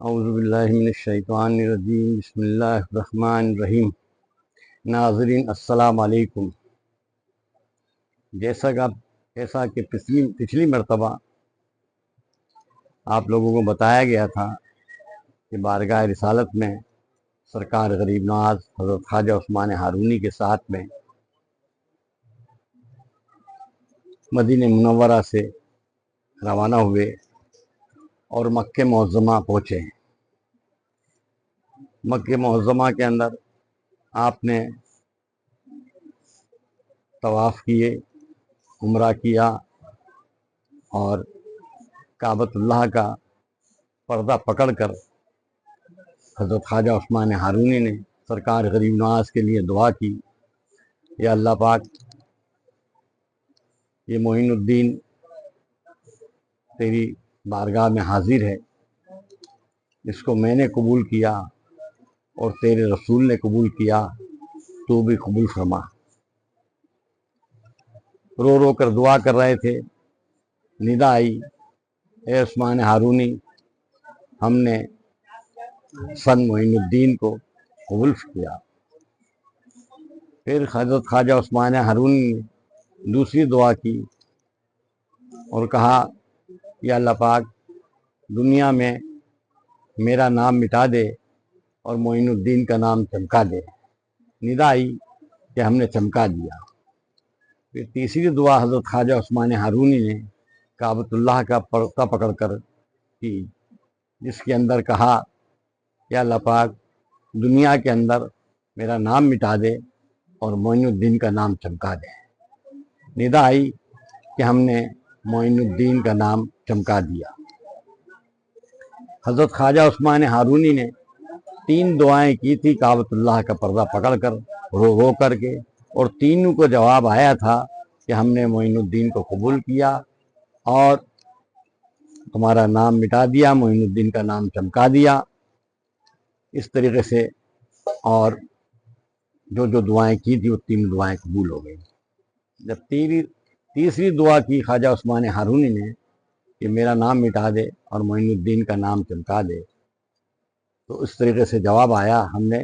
اعوذ باللہ من الشیطان الرجیم، بسم اللہ الرحمن الرحیم۔ ناظرین السلام علیکم۔ جیسا کہ پچھلی مرتبہ آپ لوگوں کو بتایا گیا تھا کہ بارگاہ رسالت میں سرکار غریب نواز حضرت خواجہ عثمان ہارونی کے ساتھ میں مدینہ منورہ سے روانہ ہوئے اور مکہ معظمہ پہنچے۔ مکہ معظمہ کے اندر آپ نے طواف کیے، عمرہ کیا اور کعبۃ اللہ کا پردہ پکڑ کر حضرت خواجہ عثمان ہارونی نے سرکار غریب نواز کے لیے دعا کی، یا اللہ پاک، یہ معین الدین تیری بارگاہ میں حاضر ہے، اس کو میں نے قبول کیا اور تیرے رسول نے قبول کیا، تو بھی قبول فرما۔ رو رو کر دعا کر رہے تھے، ندا آئی، اے عثمان ہارونی، ہم نے سن معین الدین کو قبول کیا۔ پھر حضرت خواجہ عثمان ہارونی نے دوسری دعا کی اور کہا، یا اللہ پاک، دنیا میں میرا نام مٹا دے اور معین الدین کا نام چمکا دے۔ ندا آئی کہ ہم نے چمکا دیا۔ پھر تیسری دعا حضرت خواجہ عثمان ہارونی نے کعبۃ اللہ کا پردہ پکڑ کر کی، جس کے اندر کہا، یا اللہ پاک، دنیا کے اندر میرا نام مٹا دے اور معین الدین کا نام چمکا دے۔ ندا آئی کہ ہم نے معین الدین کا نام چمکا دیا۔ حضرت خواجہ عثمان ہارونی نے 3 دعائیں کی تھی کعبۃ اللہ کا پردہ پکڑ کر، رو رو کر کے، اور تینوں کو جواب آیا تھا کہ ہم نے معین الدین کو قبول کیا اور تمہارا نام مٹا دیا، معین الدین کا نام چمکا دیا۔ اس طریقے سے اور جو دعائیں کی تھی وہ 3 دعائیں قبول ہو گئی۔ جب تیسری دعا کی خواجہ عثمان ہارونی نے کہ میرا نام مٹا دے اور معین الدین کا نام چمکا دے، تو اس طریقے سے جواب آیا، ہم نے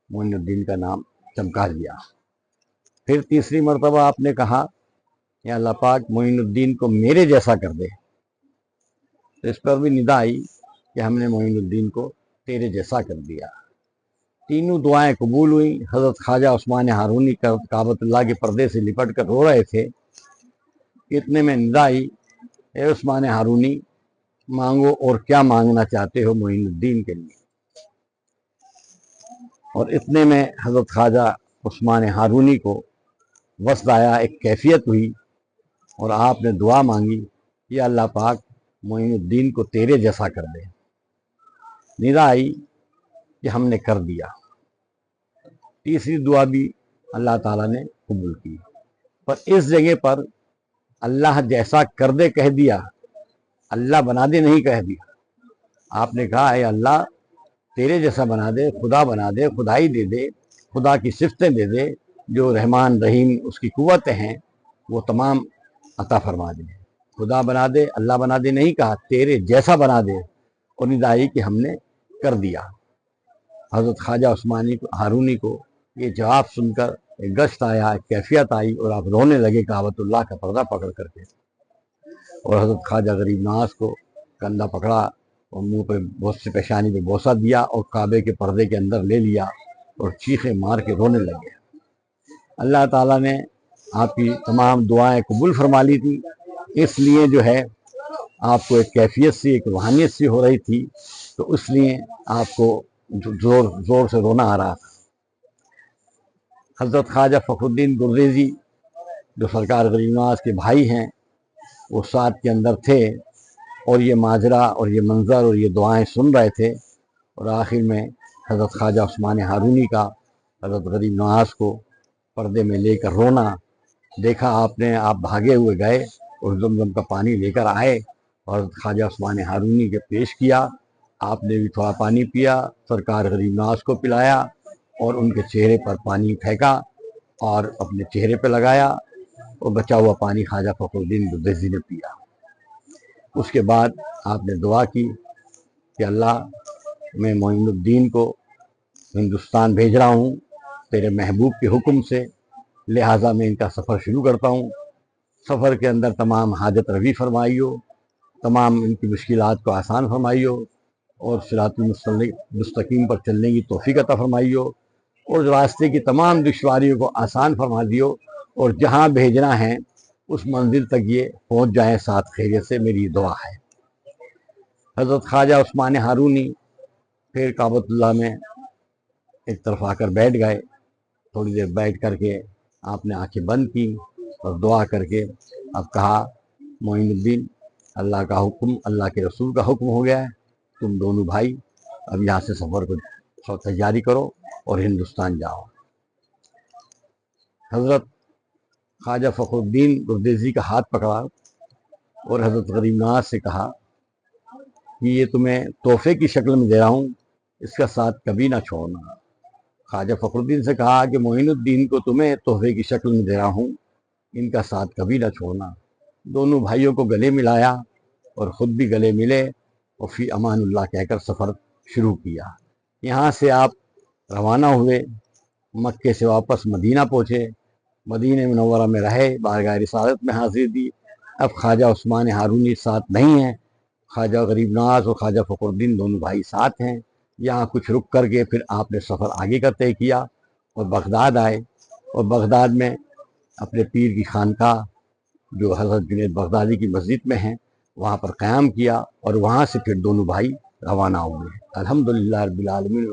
معین الدین کا نام چمکا دیا۔ پھر تیسری مرتبہ آپ نے کہا، یا اللہ پاک، معین الدین کو میرے جیسا کر دے۔ تو اس پر بھی ندا آئی کہ ہم نے معین الدین کو تیرے جیسا کر دیا۔ تینوں دعائیں قبول ہوئیں۔ حضرت خواجہ عثمان ہارونی کعبۃ اللہ کے پردے سے لپٹ کر رو رہے تھے۔ اتنے میں ندا آئی، اے عثمان ہارونی، مانگو اور کیا مانگنا چاہتے ہو معین الدین کے لیے۔ اور اتنے میں حضرت خواجہ عثمان ہارونی کو وصل آیا، ایک کیفیت ہوئی، اور آپ نے دعا مانگی، یا اللہ پاک، معین الدین کو تیرے جیسا کر دے۔ ندا آئی کہ ہم نے کر دیا۔ تیسری دعا بھی اللہ تعالیٰ نے قبول کی، پر اس جگہ پر اللہ جیسا کر دے کہہ دیا، اللہ بنا دے نہیں کہہ دیا۔ آپ نے کہا، اے اللہ، تیرے جیسا بنا دے، خدا بنا دے، خدائی دے دے، خدا کی صفتیں دے دے، جو رحمان رحیم اس کی قوتیں ہیں وہ تمام عطا فرما دے۔ خدا بنا دے، اللہ بنا دے نہیں کہا، تیرے جیسا بنا دے، اور ندا آئی کہ ہم نے کر دیا۔ حضرت خواجہ عثمان ہارونی کو یہ جواب سن کر ایک گشت آیا، ایک کیفیت آئی، اور آپ رونے لگے کعبۃ اللہ کا پردہ پکڑ کر کے، اور حضرت خواجہ غریب نواز کو کندھا پکڑا اور منہ پہ پیشانی پہ بوسہ دیا اور کعبے کے پردے کے اندر لے لیا اور چیخیں مار کے رونے لگے۔ اللہ تعالیٰ نے آپ کی تمام دعائیں قبول فرما لی تھی، اس لیے جو ہے آپ کو ایک کیفیت سی، ایک روحانیت سی ہو رہی تھی، تو اس لیے آپ کو زور سے رونا آ رہا تھا۔ حضرت خواجہ فخر الدین گردیزی، جو سرکار غریب نواز کے بھائی ہیں، وہ ساتھ کے اندر تھے، اور یہ ماجرا اور یہ منظر اور یہ دعائیں سن رہے تھے، اور آخر میں حضرت خواجہ عثمان ہارونی کا حضرت غریب نواز کو پردے میں لے کر رونا دیکھا آپ نے۔ آپ بھاگے ہوئے گئے اور زمزم کا پانی لے کر آئے اور حضرت خواجہ عثمان ہارونی کے پیش کیا۔ آپ نے بھی تھوڑا پانی پیا، سرکار غریب نواز کو پلایا، اور ان کے چہرے پر پانی پھینکا اور اپنے چہرے پہ لگایا، اور بچا ہوا پانی خواجہ فخر الدین گردیزی نے پیا۔ اس کے بعد آپ نے دعا کی کہ اللہ، میں معین الدین کو ہندوستان بھیج رہا ہوں تیرے محبوب کے حکم سے، لہٰذا میں ان کا سفر شروع کرتا ہوں۔ سفر کے اندر تمام حاجت روی فرمائیو، تمام ان کی مشکلات کو آسان فرمائیو، اور صراط مستقیم پر چلنے کی توفیق عطا فرمائیو، اور راستے کی تمام دشواریوں کو آسان فرما دیو، اور جہاں بھیجنا ہے اس منزل تک یہ پہنچ جائیں ساتھ خیریت سے، میری دعا ہے۔ حضرت خواجہ عثمان ہارونی پھر کعبۃ اللہ میں ایک طرف آ کر بیٹھ گئے۔ تھوڑی دیر بیٹھ کر کے آپ نے آنکھیں بند کی اور دعا کر کے اب کہا، معین الدین، اللہ کا حکم، اللہ کے رسول کا حکم ہو گیا ہے، تم دونوں بھائی اب یہاں سے سفر کو تیاری کرو اور ہندوستان جاؤ۔ حضرت خواجہ فخر الدین گردیزی کا ہاتھ پکڑا اور حضرت غریب نواز سے کہا کہ یہ تمہیں تحفے کی شکل میں دے رہا ہوں، اس کا ساتھ کبھی نہ چھوڑنا۔ خواجہ فخر الدین سے کہا کہ معین الدین کو تمہیں تحفے کی شکل میں دے رہا ہوں، ان کا ساتھ کبھی نہ چھوڑنا۔ دونوں بھائیوں کو گلے ملایا اور خود بھی گلے ملے اور فی امان اللہ کہہ کر سفر شروع کیا۔ یہاں سے آپ روانہ ہوئے، مکے سے واپس مدینہ پہنچے، مدینہ منورہ میں رہے، بارگاہ رسالت میں حاضری دی۔ اب خواجہ عثمان ہارونی ساتھ نہیں ہیں، خواجہ غریب نواز اور خواجہ فخر الدین دونوں بھائی ساتھ ہیں۔ یہاں کچھ رک کر کے پھر آپ نے سفر آگے کا طے کیا اور بغداد آئے، اور بغداد میں اپنے پیر کی خانقاہ جو حضرت جنید بغدادی کی مسجد میں ہیں وہاں پر قیام کیا، اور وہاں سے پھر دونوں بھائی روانہ ہوئے۔ الحمدللہ رب العالمین۔